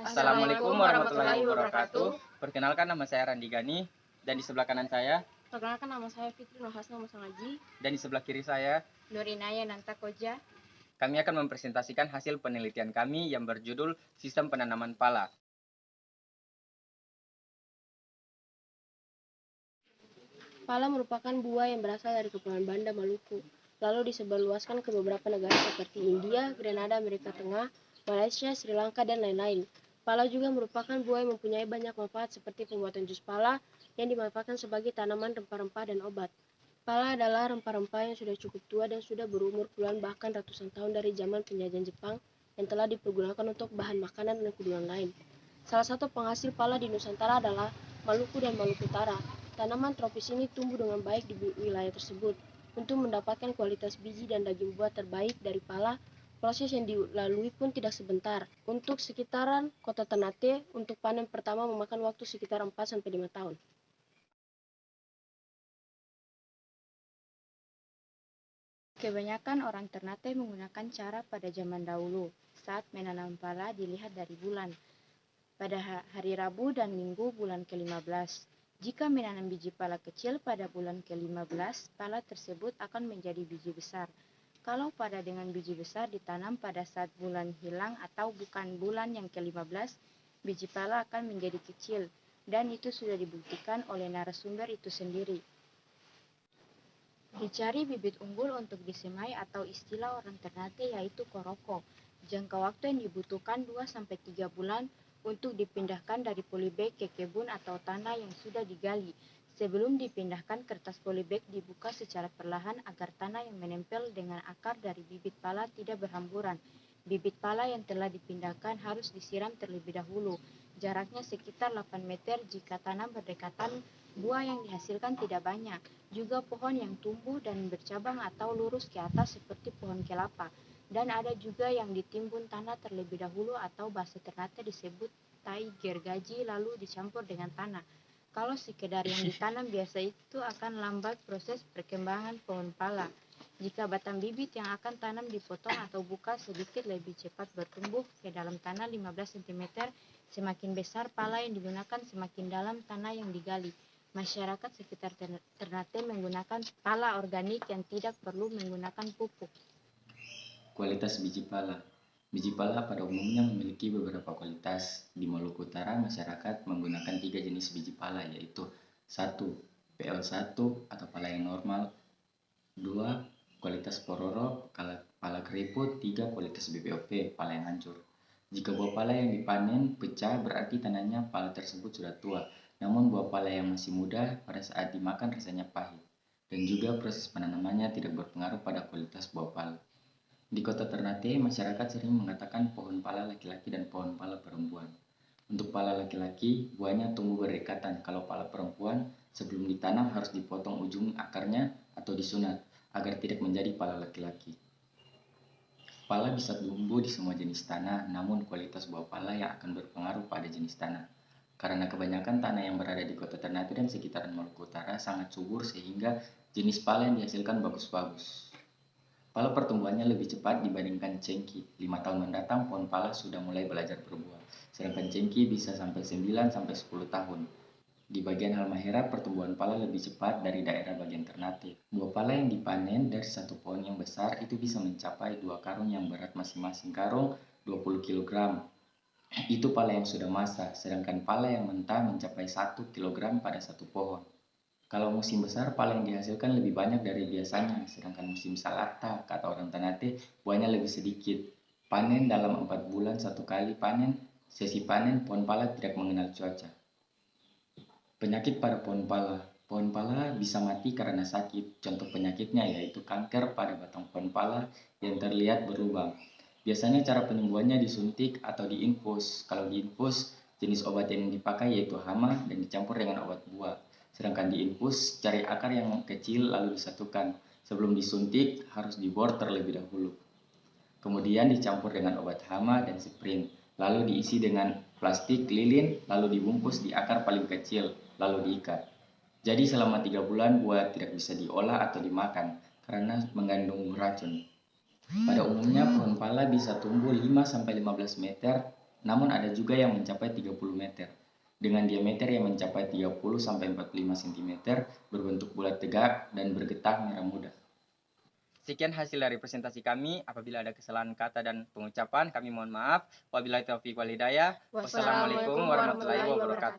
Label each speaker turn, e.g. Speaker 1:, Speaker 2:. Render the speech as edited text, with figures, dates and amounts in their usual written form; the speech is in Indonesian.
Speaker 1: Assalamualaikum warahmatullahi wabarakatuh. Perkenalkan, nama saya Randi Gani, dan di sebelah kanan saya,
Speaker 2: Perkenalkan, nama saya Fitri Nohasna Musangaji.
Speaker 1: Dan di sebelah kiri saya,
Speaker 2: Nurinaya Nantakoja.
Speaker 1: Kami akan mempresentasikan hasil penelitian kami yang berjudul Sistem Penanaman Pala.
Speaker 2: Pala merupakan buah yang berasal dari Kepulauan Banda, Maluku, lalu disebarluaskan ke beberapa negara seperti India, Grenada, Amerika Tengah, Malaysia, Sri Lanka, dan lain-lain. Pala juga merupakan buah yang mempunyai banyak manfaat seperti pembuatan jus pala yang dimanfaatkan sebagai tanaman rempah-rempah dan obat. Pala adalah rempah-rempah yang sudah cukup tua dan sudah berumur puluhan bahkan ratusan tahun dari zaman penjajahan Jepang yang telah dipergunakan untuk bahan makanan dan kebutuhan lain. Salah satu penghasil pala di Nusantara adalah Maluku dan Maluku Utara. Tanaman tropis ini tumbuh dengan baik di wilayah tersebut. Untuk mendapatkan kualitas biji dan daging buah terbaik dari pala, proses yang dilalui pun tidak sebentar. Untuk sekitaran kota Ternate, untuk panen pertama memakan waktu sekitar 4-5 tahun. Kebanyakan orang Ternate menggunakan cara pada zaman dahulu. Saat menanam pala dilihat dari bulan. Pada hari Rabu dan Minggu bulan ke-15. Jika menanam biji pala kecil pada bulan ke-15, pala tersebut akan menjadi biji besar. Kalau pada dengan biji besar ditanam pada saat bulan hilang atau bukan bulan yang ke-15, biji pala akan menjadi kecil, dan itu sudah dibuktikan oleh narasumber itu sendiri. Dicari bibit unggul untuk disemai atau istilah orang Ternate yaitu koroko. Jangka waktu yang dibutuhkan 2-3 bulan untuk dipindahkan dari polybag ke kebun atau tanah yang sudah digali. Sebelum dipindahkan, kertas polybag dibuka secara perlahan agar tanah yang menempel dengan akar dari bibit pala tidak berhamburan. Bibit pala yang telah dipindahkan harus disiram terlebih dahulu. Jaraknya sekitar 8 meter jika tanam berdekatan, buah yang dihasilkan tidak banyak. Juga pohon yang tumbuh dan bercabang atau lurus ke atas seperti pohon kelapa. Dan ada juga yang ditimbun tanah terlebih dahulu atau bahasa Ternate disebut tai gergaji lalu dicampur dengan tanah. Kalau sekedar yang ditanam biasa itu akan lambat proses perkembangan pohon pala. Jika batang bibit yang akan tanam dipotong atau buka sedikit lebih cepat bertumbuh ke dalam tanah 15 cm, semakin besar pala yang digunakan semakin dalam tanah yang digali. Masyarakat sekitar Ternate menggunakan pala organik yang tidak perlu menggunakan pupuk.
Speaker 1: Kualitas biji pala. Biji pala pada umumnya memiliki beberapa kualitas. Di Maluku Utara, masyarakat menggunakan 3 jenis biji pala, yaitu 1. PL1 atau pala yang normal, 2. Kualitas pororo, pala keriput, 3. Kualitas BPOP, pala yang hancur. Jika buah pala yang dipanen pecah, berarti tandanya pala tersebut sudah tua. Namun buah pala yang masih muda pada saat dimakan rasanya pahit. Dan juga proses penanamannya tidak berpengaruh pada kualitas buah pala. Di kota Ternate, masyarakat sering mengatakan pohon pala laki-laki dan pohon pala perempuan. Untuk pala laki-laki, buahnya tumbuh berdekatan. Kalau pala perempuan, sebelum ditanam harus dipotong ujung akarnya atau disunat, agar tidak menjadi pala laki-laki. Pala bisa tumbuh di semua jenis tanah, namun kualitas buah pala yang akan berpengaruh pada jenis tanah. Karena kebanyakan tanah yang berada di kota Ternate dan sekitaran Maluku Utara sangat subur sehingga jenis pala yang dihasilkan bagus-bagus. Pala pertumbuhannya lebih cepat dibandingkan cengkih. 5 tahun mendatang pohon pala sudah mulai belajar berbuah, sedangkan cengkih bisa sampai 9-10 tahun. Di bagian Halmahera, pertumbuhan pala lebih cepat dari daerah bagian Ternate. Buah pala yang dipanen dari satu pohon yang besar itu bisa mencapai 2 karung yang berat masing-masing karung 20 kg. Itu pala yang sudah masak, sedangkan pala yang mentah mencapai 1 kg pada satu pohon. Kalau musim besar, pala yang dihasilkan lebih banyak dari biasanya, sedangkan musim salata, kata orang Ternate, buahnya lebih sedikit. Panen dalam 4 bulan satu kali panen, sesi panen pohon pala tidak mengenal cuaca. Penyakit pada pohon pala. Pohon pala bisa mati karena sakit. Contoh penyakitnya yaitu kanker pada batang pohon pala yang terlihat berlubang. Biasanya cara penyembuhannya disuntik atau diinfus. Kalau diinfus, jenis obat yang dipakai yaitu hama dan dicampur dengan obat buah. Sedangkan diinfus, cari akar yang kecil lalu disatukan. Sebelum disuntik, harus dibor terlebih dahulu. Kemudian dicampur dengan obat hama dan sprint. Lalu diisi dengan plastik lilin, lalu dibungkus di akar paling kecil, lalu diikat. Jadi selama 3 bulan buah tidak bisa diolah atau dimakan karena mengandung racun. Pada umumnya pohon pala bisa tumbuh 5-15 meter, namun ada juga yang mencapai 30 meter. Dengan diameter yang mencapai 30-45 cm, berbentuk bulat tegak dan bergetah merah muda.
Speaker 3: Sekian hasil dari presentasi kami. Apabila ada kesalahan kata dan pengucapan, kami mohon maaf. Wabillahi taufiq wal hidayah. Wassalamualaikum warahmatullahi wabarakatuh.